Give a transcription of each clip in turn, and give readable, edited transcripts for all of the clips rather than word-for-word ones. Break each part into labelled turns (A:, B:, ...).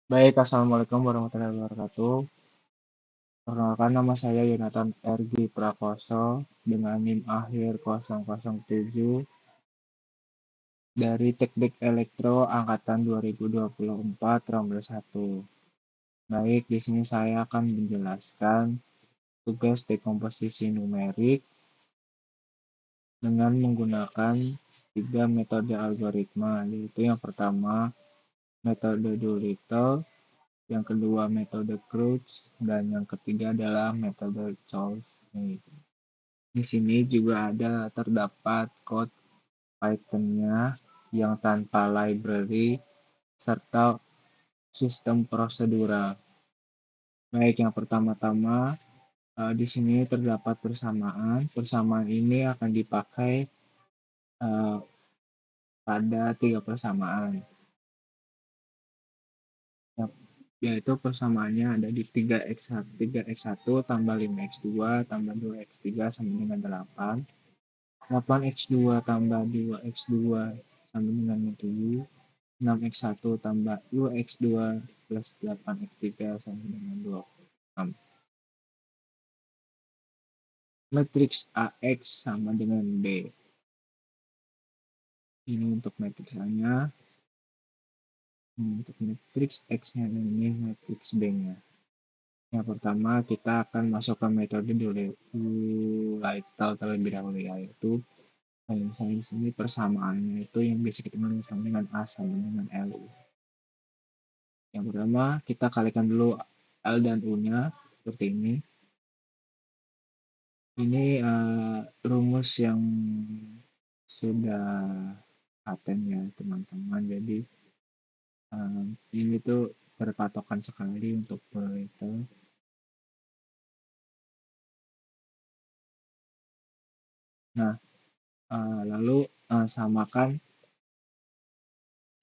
A: Baik, Assalamualaikum warahmatullahi wabarakatuh. Perkenalkan nama saya Yonatan Ergi Prakoso dengan NIM akhir 007 dari Teknik Elektro Angkatan 2024 Rombel 1. Baik, di sini saya akan menjelaskan tugas dekomposisi numerik dengan menggunakan tiga metode algoritma, yaitu yang pertama metode Doolittle, yang kedua metode Crutch, dan yang ketiga adalah metode Chomsky. Di sini juga terdapat code Python-nya yang tanpa library serta sistem prosedural. Baik, yang pertama-tama di sini terdapat persamaan. Persamaan ini akan dipakai eh, pada tiga persamaan. Yaitu persamaannya ada di 3x1 tambah 5x2 tambah 2x3 sama dengan 8. 8x2 tambah 2x2 sama dengan 7. 6x1 tambah 2x2 plus 8x3 sama dengan 26. Matriks AX sama dengan B. Ini untuk matriks A-nya. Untuk matriks X-nya ini matriks B-nya. Yang pertama kita akan masuk ke metode Doolittle terlebih dahulu, yaitu misalnya di sini persamaannya itu yang bisa kita kenal sama dengan A sama dengan LU. Yang pertama kita kalikan dulu L dan U-nya seperti ini. Ini rumus yang sudah paten ya teman-teman. Jadi ini tuh berpatokan sekali untuk Doolittle. Nah, lalu samakan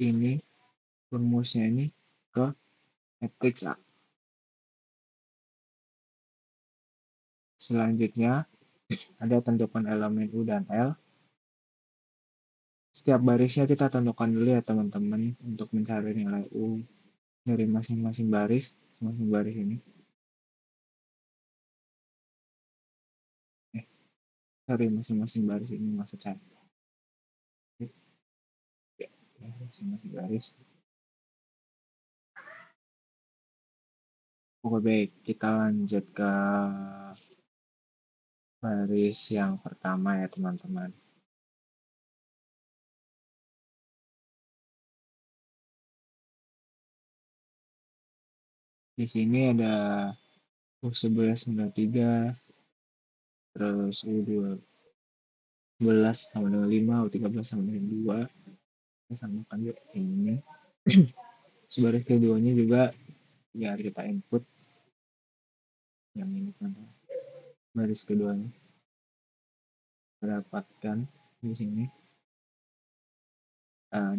A: ini rumusnya ini ke matriks A. Selanjutnya ada tentukan elemen U dan L. Setiap barisnya kita tentukan dulu ya teman-teman untuk mencari nilai U dari masing-masing baris ini. Dari masing-masing baris ini maksud saya. Ya, masing-masing baris. Oke, baik, kita lanjut ke baris yang pertama ya teman-teman. Di sini ada U1193, terus U12 sama dengan 5, U13 sama dengan 2. Kita samakan yuk ini. Sebaris keduanya juga biar kita input yang ini kan. Baris keduanya kita dapatkan di sini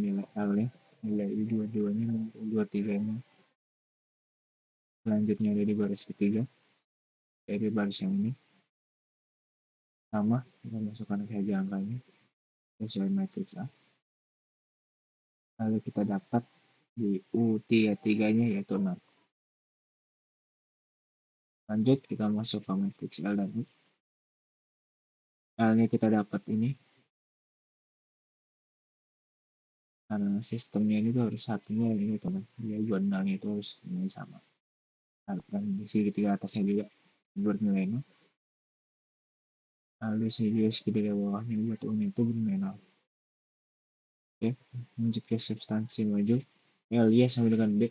A: nilai L-nya, nilai U22-nya, U23-nya. Selanjutnya ada di baris ketiga, yaitu baris yang ini. Sama, kita masukkan saja angkanya sesuai matriks A. Lalu kita dapat di U33-nya yaitu 6. Lanjut kita masuk ke matriks L dan U. L-nya kita dapat ini. Karena sistemnya ini tuh harus satunya ini teman. Dia jurnalnya itu harus ini sama. Dan di segitiga atasnya juga bernilai 0. Lalu segitiga bawahnya buat U-nya itu bernilai 0. Oke, lanjut ke substansi modul. L Y sama dengan B.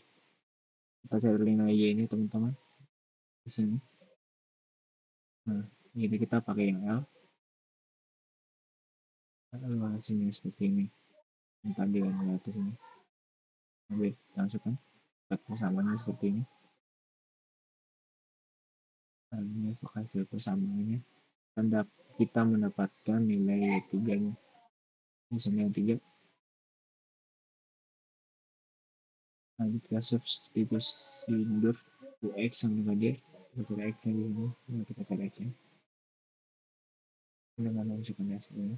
A: Kita cari nilai Y ini teman-teman. Di sini. Nah, jadi kita pakai yang L. Lalu hasilnya seperti ini. Yang tadi yang di atas ini. Oke, langsung kan. Persamaannya seperti ini. Lalu masuk hasil persamaannya. Kita mendapatkan nilai Y3-nya. Misalnya yang 3. Lanjut ke substitusi mundur. UX sama dengan dia. Kita cari X-nya di sini. Nah, kita cari X-nya. Dengan memasukkan hasilnya.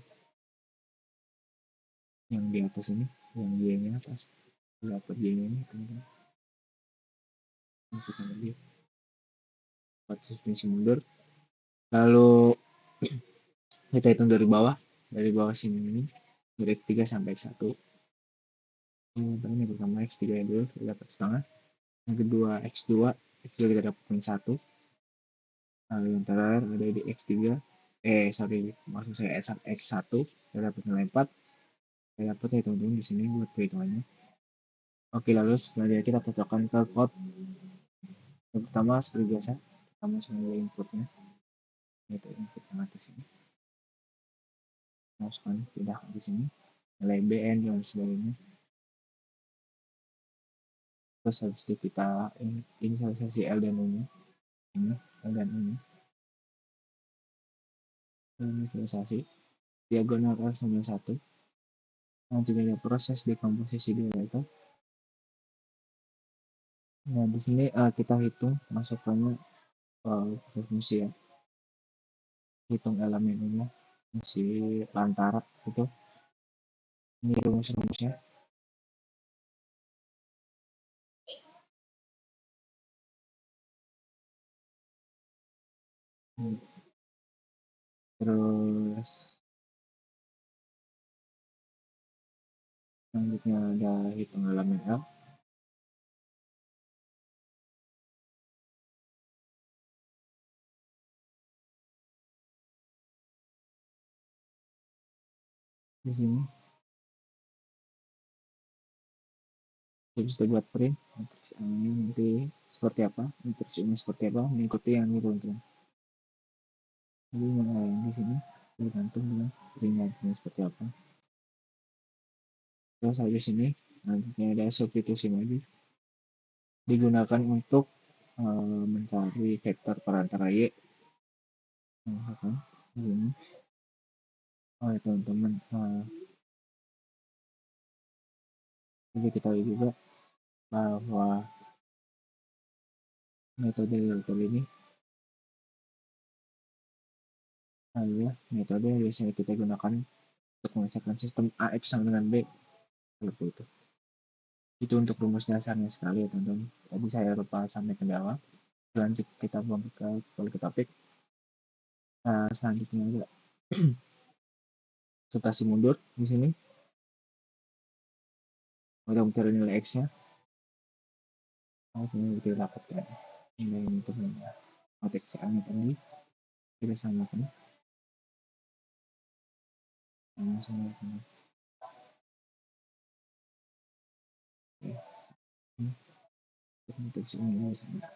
A: Yang di atas ini. Yang Y-nya atas. Dapat Y-nya ini teman-teman. masukkan lagi definisi mundur, lalu kita hitung dari bawah sini ini, dari X3 sampai X1. Ini pertama X3 dulu kita dapat setengah, yang kedua X2 kita dapat 1, lalu yang terakhir ada di X3, maksud saya X1 kita dapat nilai 4, saya dapat hitung-hitung di sini buat perhitungannya. Oke, lalu selanjutnya kita cocokkan ke code. Yang pertama seperti biasa, pertama semua inputnya, yaitu input yang atas ini. Masukkan pindah di sini, nilai BN dan sebagainya. Terus habis itu kita inisialisasi L dan U-nya, ini L dan U-nya. Inisialisasi, diagonal L91. Nanti ada proses dekomposisi data itu. Nah, di sini kita hitung masukannya fungsi ya. Hitung elemennya, fungsi antara itu. Ini rumus-rumusnya. Terus selanjutnya ada hitung elemen L. Di sini habis itu buat print matriks ini nanti seperti apa, matriks ini seperti apa, mengikuti yang ini teman-teman. Jadi di sini tergantung dengan printnya seperti apa. Terus habis ini nantinya ada substitusi lagi, digunakan untuk mencari vektor perantara Y. Misalkan ini, teman-teman, jadi kita lihat juga bahwa metode ini adalah metode yang biasanya kita gunakan untuk mengesahkan sistem AX sama dengan B, seperti itu. Itu untuk rumus dasarnya sekali ya teman-teman. Tadi saya lupa sampai ke bawah. Lanjut kita balik ke topik. Selanjutnya ada subtraksi mundur di sini. Kita mencari nilai X-nya. Ini kita dapatkan nilai ini tersebut. Konteks A-nya tadi kita samakan. Sama-sama. Konteks ini sama.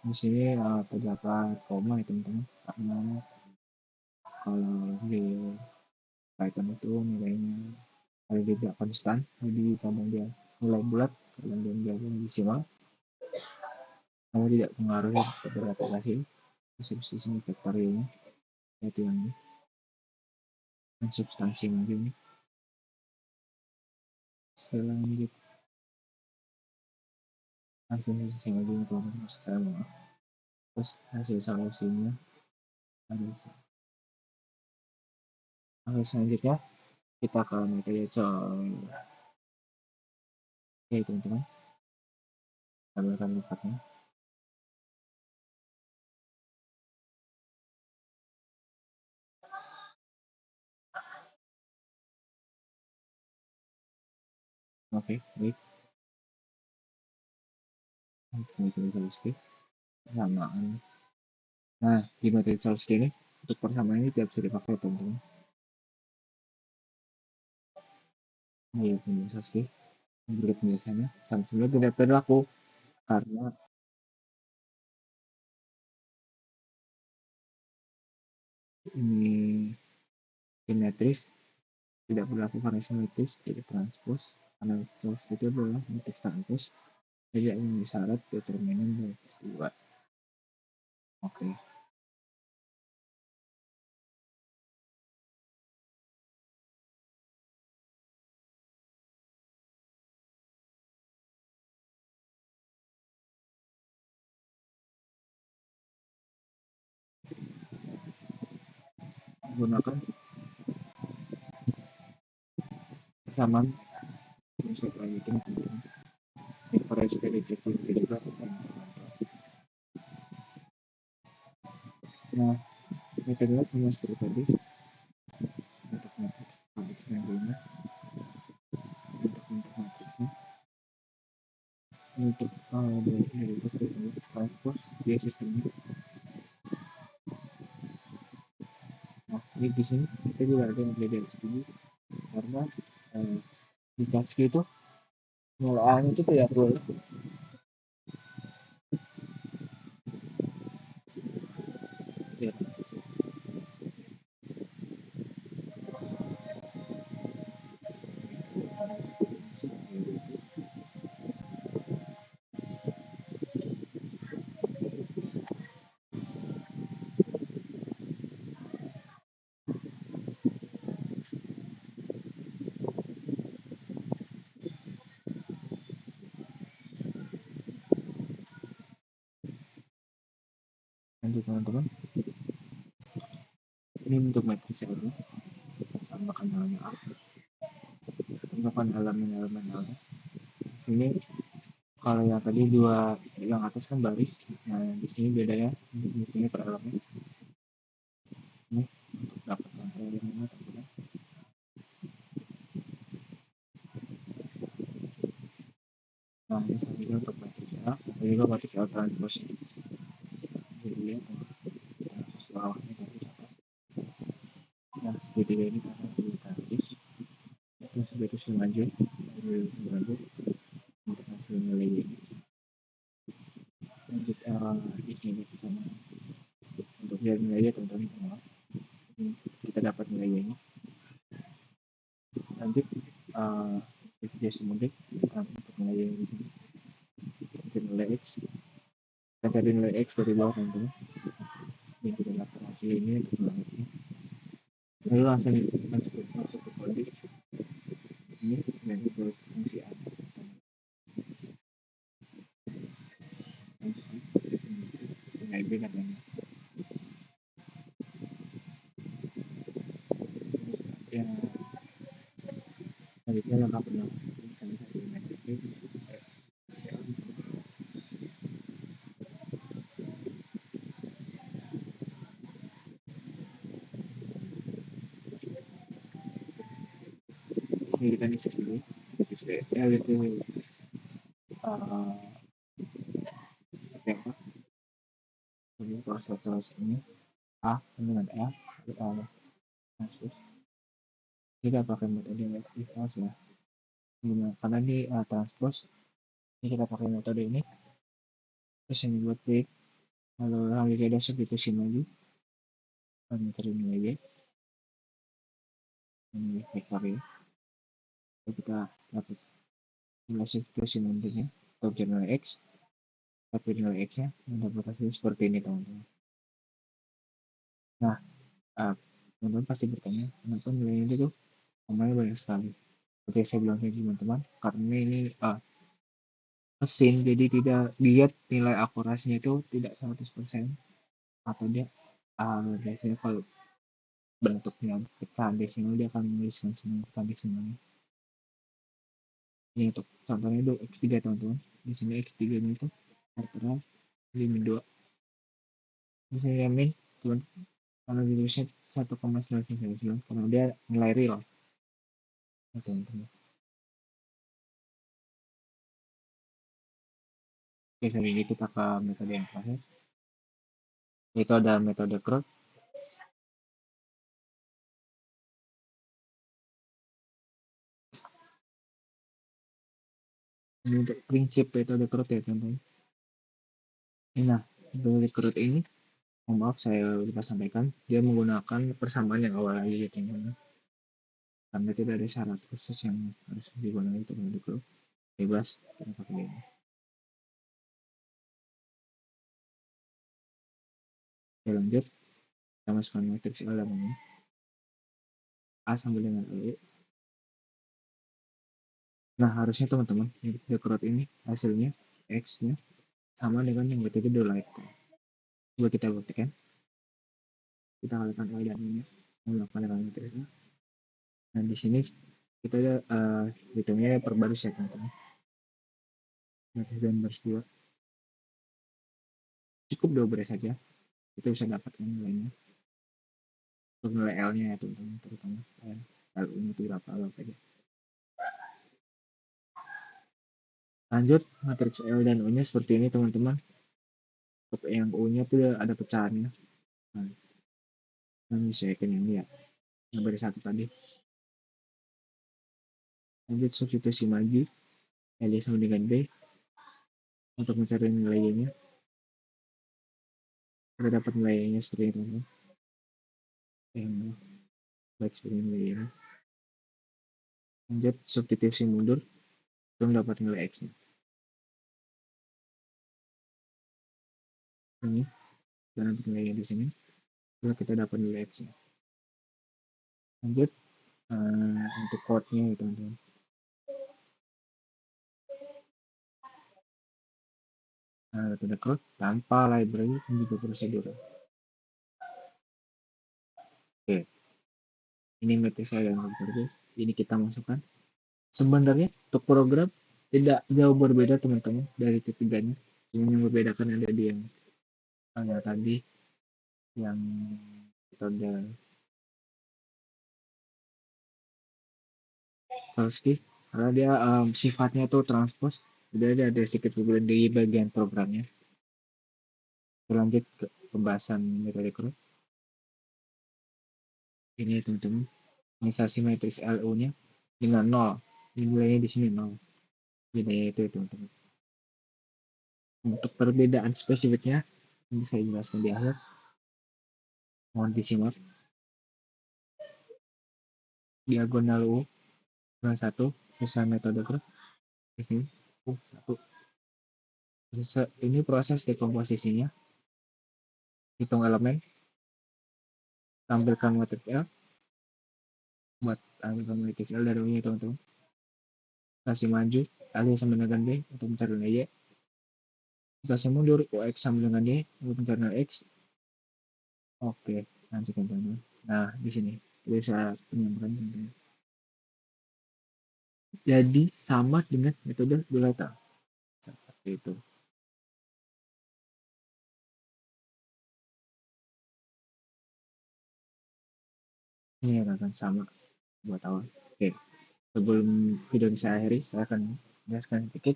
A: Di sini terdapat koma ya teman-teman, karena kalau di Python itu nilainya kalau dia tidak konstan, jadi kadang dia nilai bulat, kadang dia desimal, namun tidak mengaruhi pada aplikasi. Substitusi sini vektorialnya, yaitu yang ini, dan substansi lagi ini. Selanjutnya hasil lagi untuk maksud saya maaf. Terus hasil solusinya ada. Oke, selanjutnya kita ke metode col. Oke teman-teman, tambahkan lipatnya. Oke, baik. Metode Cholesky persamaan. Nah, di metode Cholesky ini untuk persamaan ini tidak bisa dipakai teman-teman. Ini metode Cholesky menurut biasanya sebenarnya tidak berlaku karena ini simetris, tidak berlaku karena simetris tidak transpos, karena Cholesky itu adalah matriks transpos tidak memenuhi syarat determinan dari dua. Oke. Gunakan persamaan setelah itu average dari CQT juga bisa memantau. Nah, metodenya sama seperti tadi untuk matriks matriks nantinya untuk matriksnya untuk dari transpose dia sistemnya. Nah, ini di sini kita juga ada yang belajar sendiri karena di Kaski itu pengelolaan itu tidak boleh ya, lanjut teman-teman. Ini untuk matriks ini sama kanalnya A, tambahkan elemen-elemen A. Di sini kalau yang tadi dua yang atas kan baris, nah di sini beda ya, di sini per elemen. Ini untuk dapatkan elemennya teman-teman. Nah ini sama juga untuk matriks A, dan juga matriks A transpose. Jadi lihat transpose bawahnya dari atas. Nah segitiga ini karena ditarik, terus berarti lanjut, lanjut untuk hasil nilai ini. Lanjut di sini sama untuk lihat nilainya teman-teman semua. Kita dapat nilai ini. Lanjut biasa mudik kita untuk nilai di sini. Kita nilai x, kita cari nilai x dari bawah teman-teman. Yang kita dapat hasil ini untuk nilai x. Lalu langsung masuk ke kode ini dan itu fungsi a. Nilai b katanya. Ya, selanjutnya lengkap dengan misalnya hasil matriks ini. Ini kita isi dulu. L itu apa? Ini proses ini A dengan L masuk. Tidak pakai metode reverse ya. Karena di transpose ini kita pakai metode ini. Terus ini buat klik. Lalu lagi ada substitution lagi. Metode nilai y. Ini vektor ya. Lalu kita dapat nilai substitution nantinya untuk nilai x. Tapi nilai x nya mendapat hasil seperti ini teman-teman. Nah, teman-teman pasti bertanya kenapa nilai ini tuh namanya banyak sekali. Seperti saya bilang tadi teman-teman, karena ini mesin jadi tidak lihat nilai akurasinya itu tidak 100% atau dia biasanya kalau bentuknya pecahan desimal dia akan menuliskan semua pecahan desimalnya. Ini untuk contohnya itu x3 teman-teman. Di sini x3 nya itu tertera di min 2. Di sini min teman kalau ditulisnya 1,999 karena dia nilai real. Nah, teman-teman. Oke, selanjutnya kita ke metode yang terakhir. Yaitu ada metode CRUD. Ini untuk prinsip metode CRUD ya teman-teman. Nah, metode CRUD ini, maaf saya lupa sampaikan, dia menggunakan persamaan yang awal lagi ya teman-teman. Karena tidak ada syarat khusus yang harus digunakan untuk metode CRUD. Bebas kita pakai ini. Oke, lanjut. Kita masukkan matriks elemennya. A sama dengan E. Nah, harusnya teman-teman, metode CRUD ini hasilnya X-nya sama dengan yang metode Delight. Coba kita buktikan. Kita kalikan Y dan I-nya. Melakukan dengan matriksnya. Nah, di sini kita ada hitungnya per baris ya teman-teman. Matriks dan baris 2. Cukup 2 baris saja. Kita bisa dapatkan nilainya. Untuk nilai L-nya ya teman-teman, terutama L-nya itu berapa saja. Lanjut, matriks L dan U-nya seperti ini teman-teman. Untuk yang U-nya tuh ada pecahannya. Nah, ini saya yang lihat. Yang baris 1 tadi. Lanjut substitusi lagi. L sama dengan B. Untuk mencari nilainya. Kita dapat nilainya seperti ini teman-teman. Yang baik seperti nilainya. Lanjut substitusi mundur. Kita dapat nilai X-nya. Ini. Dan dapat nilainya di sini. Lalu kita dapat nilai X-nya. Lanjut. Untuk code-nya ya teman-teman. Metode CRUD tanpa library dan juga prosedur. Oke, ini metode saya yang berbeda. Ini kita masukkan. Sebenarnya untuk program tidak jauh berbeda teman-teman dari ketiganya. Cuma yang membedakan ada di yang tadi yang metode Tolsky karena dia sifatnya tuh transpose. Jadi ada sedikit perbedaan di bagian programnya. Lanjut ke pembahasan metode CRUD. Ini teman-teman. Inisiasi matriks LU-nya dengan 0. Nilainya di sini 0. Nilainya itu teman-teman. Untuk perbedaan spesifiknya ini saya jelaskan di akhir. Mohon disimak. Diagonal U dengan 1 sesuai metode CRUD. Di sini U1. Ini proses dekomposisinya. Hitung elemen. Tampilkan matriks L. Buat tampilkan matriks L dari U-nya teman-teman. Kasih maju L sama dengan B untuk mencari nilai Y. Kasih mundur UX sama dengan Y untuk mencari nilai X. Oke, lanjut teman-teman. Nah, di sini bisa penyampaian. Jadi sama dengan metode Doleta. Seperti itu. Ini akan sama buat awal. Oke, sebelum video ini saya akhiri, saya akan jelaskan sedikit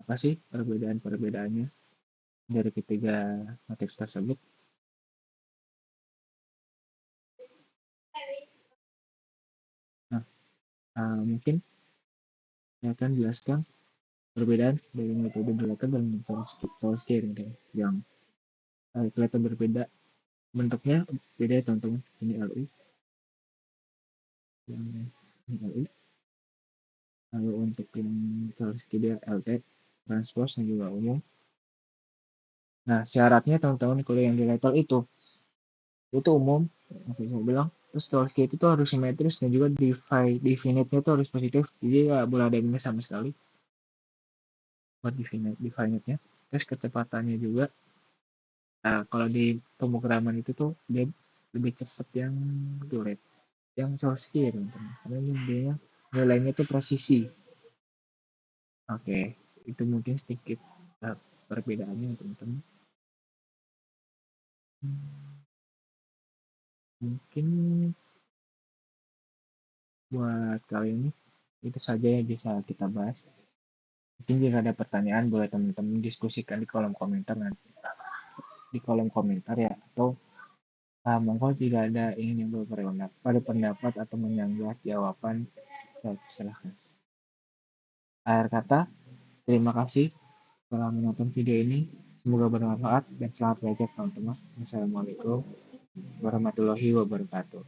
A: apa sih perbedaan-perbedaannya dari ketiga matriks tersebut. Nah, mungkin saya akan jelaskan perbedaan dari metode Doleta dan metode Tolsky yang kelihatan berbeda. Bentuknya beda ya teman-teman. Ini LU, yang ini LU. Lalu untuk yang Tolsky dia LT, transpose dan juga umum. Nah, syaratnya teman-teman kalau yang di level itu umum, masih saya bilang. Terus Tolsky itu tuh harus simetris dan juga definite-nya tuh harus positif. Jadi nggak boleh ada minus sama sekali buat definite-nya. Terus kecepatannya juga. Nah, kalau di pemrograman itu tuh dia lebih cepat yang Dolet, yang Tolsky ya teman-teman. Karena ini dia nilainya tuh presisi. Oke, itu mungkin sedikit perbedaannya teman-teman. Mungkin buat kali ini itu saja yang bisa kita bahas. Mungkin jika ada pertanyaan boleh teman-teman diskusikan di kolom komentar nanti. Di kolom komentar ya, atau monggo jika ada ingin yang berpendapat atau menyanggah jawaban, silahkan. Akhir kata, terima kasih telah menonton video ini. Semoga bermanfaat dan selamat belajar teman-teman. Assalamualaikum warahmatullahi wabarakatuh.